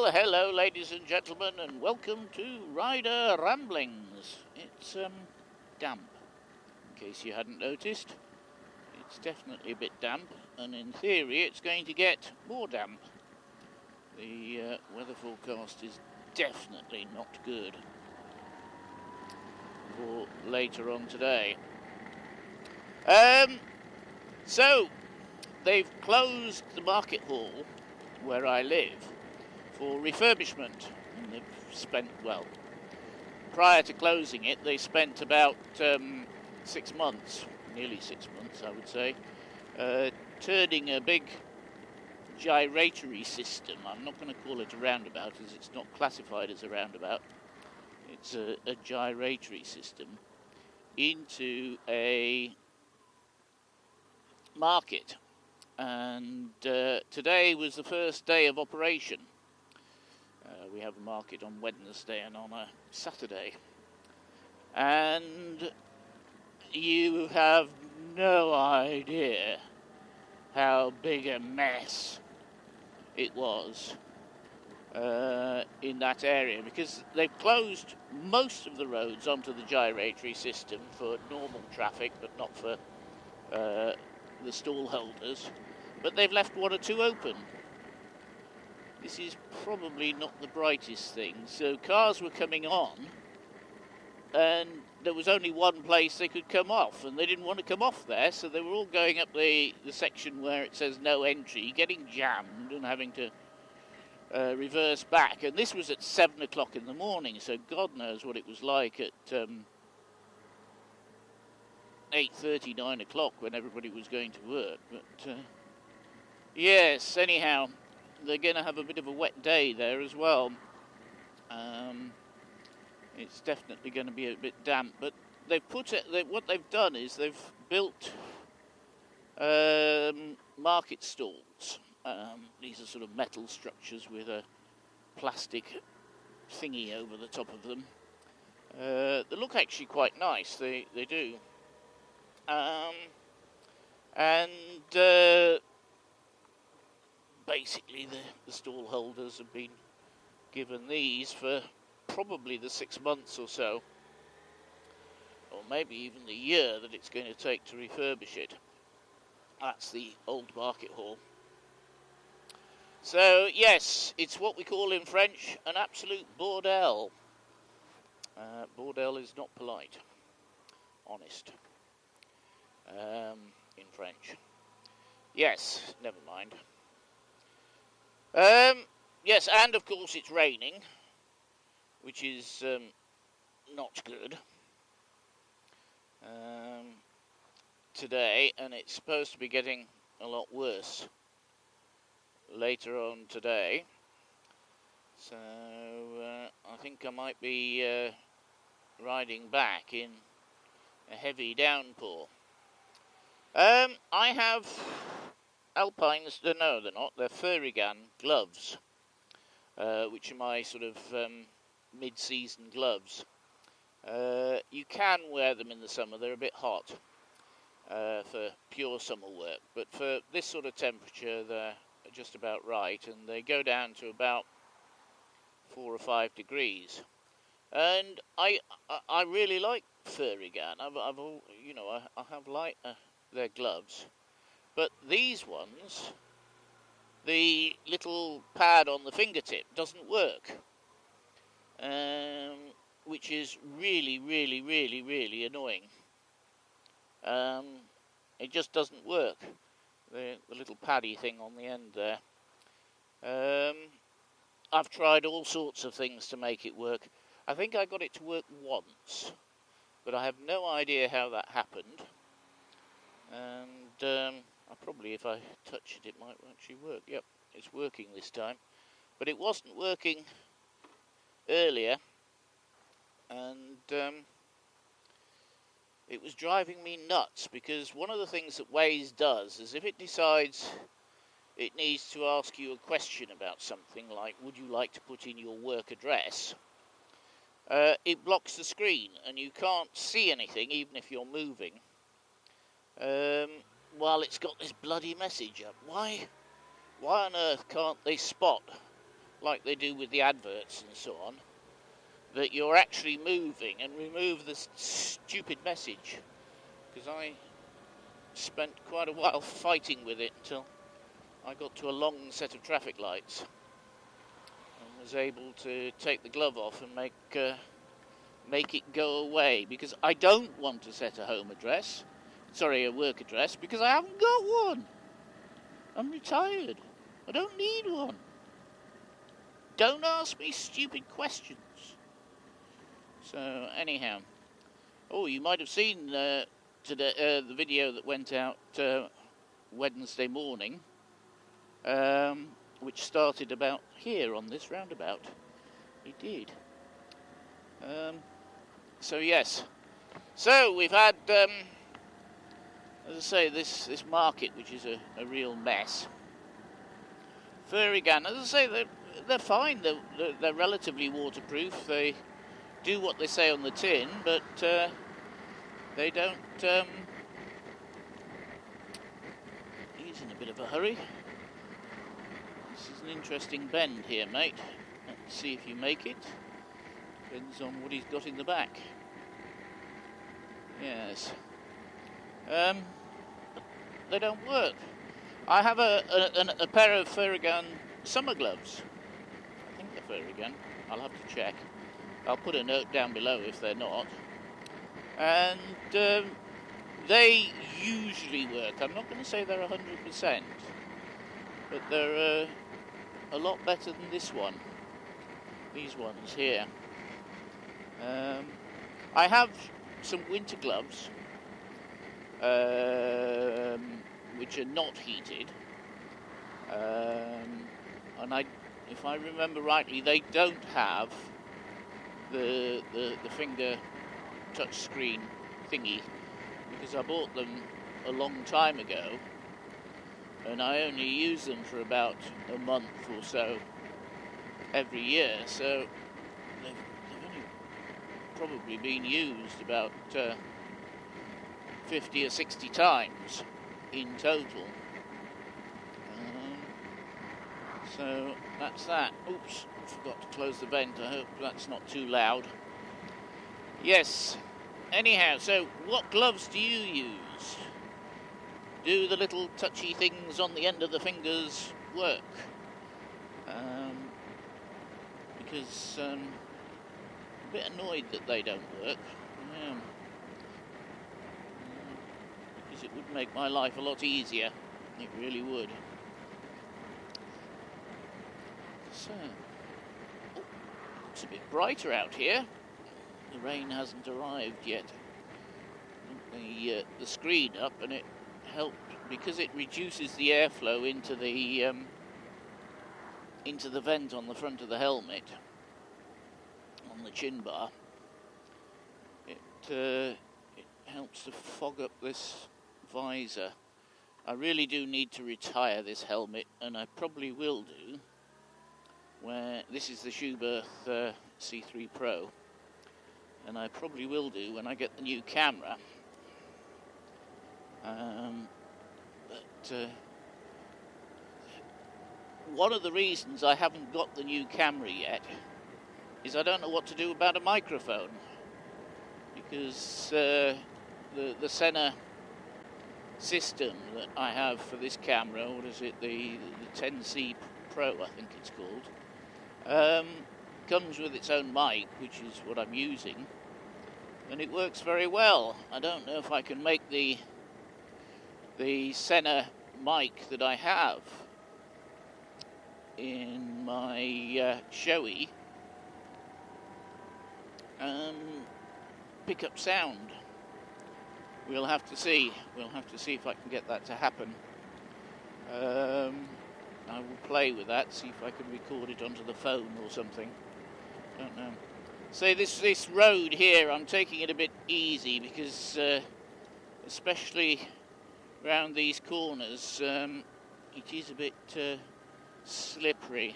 Well, hello ladies and gentlemen, and welcome to Rider Ramblings. It's damp, in case you hadn't noticed. It's definitely a bit damp, and in theory it's going to get more damp. The weather forecast is definitely not good for later on today. So, they've closed the market hall where I live for refurbishment, and they've spent, well, prior to closing it, they spent about 6 months, nearly 6 months I would say, turning a big gyratory system. I'm not going to call it a roundabout as it's not classified as a roundabout. It's a gyratory system into a market, and today was the first day of operation. We have a market on Wednesday and on a Saturday, and you have no idea how big a mess it was in that area, because they've closed most of the roads onto the gyratory system for normal traffic, but not for the stall holders, but they've left one or two open. This is probably not the brightest thing. So cars were coming on, and there was only one place they could come off, and they didn't want to come off there, so they were all going up the section where it says no entry, getting jammed and having to reverse back. And this was at 7 o'clock in the morning, so God knows what it was like at 8:30, 9 o'clock when everybody was going to work. But yes, anyhow, they're going to have a bit of a wet day there as well. It's definitely going to be a bit damp, but they've put it. What they've done is they've built market stalls. These are sort of metal structures with a plastic thingy over the top of them. They look actually quite nice. They do. Basically the stall holders have been given these for probably the 6 months or so, or maybe even the year that it's going to take to refurbish it. That's the old market hall. So yes, it's what we call in French an absolute bordel. Bordel is not polite, honest, in French. Yes, never mind. Yes, and of course it's raining, which is not good today, and it's supposed to be getting a lot worse later on today. So I think I might be riding back in a heavy downpour. I have Alpines, no they're not, they're 𝗪𝗏 gloves, which are my sort of mid-season gloves. You can wear them in the summer, they're a bit hot for pure summer work, but for this sort of temperature they're just about right, and they go down to about 4 or 5 degrees. And I really like 𝗪𝗏. I have liked their gloves. But these ones, the little pad on the fingertip doesn't work, which is really, really, really, really annoying. It just doesn't work, the little paddy thing on the end there. I've tried all sorts of things to make it work. I think I got it to work once, but I have no idea how that happened. And probably if I touch it, it might actually work. Yep, it's working this time. But it wasn't working earlier, and it was driving me nuts, because one of the things that Waze does is if it decides it needs to ask you a question about something, like would you like to put in your work address, it blocks the screen and you can't see anything even if you're moving. While it's got this bloody message up. Why on earth can't they spot like they do with the adverts and so on, that you're actually moving, and remove this stupid message, because I spent quite a while fighting with it until I got to a long set of traffic lights and was able to take the glove off and make it go away, because I don't want to set a home address, sorry, a work address, because I haven't got one. I'm retired. I don't need one. Don't ask me stupid questions. So anyhow, oh, you might have seen today the video that went out Wednesday morning, which started about here on this roundabout. It did. So yes, so we've had, as I say, this market, which is a real mess. 𝗪𝗏, as I say, they're fine. They're relatively waterproof. They do what they say on the tin, but they don't. He's in a bit of a hurry. This is an interesting bend here, mate. Let's see if you make it. Depends on what he's got in the back. Yes. They don't work. I have a pair of 𝗪𝗏 summer gloves. I think they're 𝗪𝗏. I'll have to check. I'll put a note down below if they're not. And they usually work. I'm not going to say they're 100%, but they're a lot better than this one. These ones here. I have some winter gloves, which are not heated, and if I remember rightly, they don't have the finger touch screen thingy, because I bought them a long time ago, and I only use them for about a month or so every year, so they've only probably been used about 50 or 60 times in total. So that's that. Oops, forgot to close the vent. I hope that's not too loud. Yes. Anyhow, so what gloves do you use? Do the little touchy things on the end of the fingers work? Because I'm a bit annoyed that they don't work. Because it would make my life a lot easier. It really would. So, it's a bit brighter out here. The rain hasn't arrived yet. The screen up, and it helped because it reduces the airflow into the vent on the front of the helmet, on the chin bar. It helps to fog up this visor. I really do need to retire this helmet, and I probably will do. Where this is the 𝗍𝗪𝗏 C3 Pro, and I probably will do when I get the new camera. But one of the reasons I haven't got the new camera yet is I don't know what to do about a microphone, because the Sena system that I have for this camera, what is it, the 10C Pro I think it's called, comes with its own mic, which is what I'm using, and it works very well. I don't know if I can make the Sena mic that I have in my 𝗕𝗀𝗏 pick up sound. We'll have to see. We'll have to see if I can get that to happen. I will play with that, see if I can record it onto the phone or something. Don't know. So this road here, I'm taking it a bit easy because, especially around these corners, it is a bit slippery.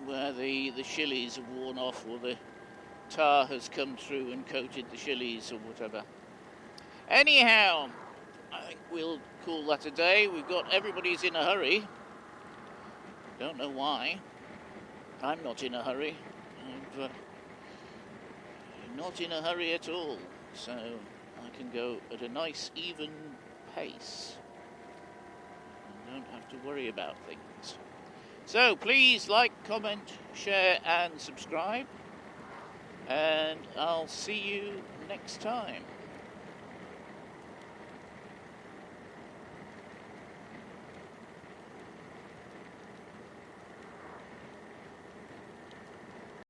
Where the shillies have worn off, or the tar has come through and coated the shillies or whatever. Anyhow, I think we'll call that a day. We've got, everybody's in a hurry. Don't know why. I'm not in a hurry. I'm not in a hurry at all. So I can go at a nice even pace. I don't have to worry about things. So please like, comment, share and subscribe. And I'll see you next time.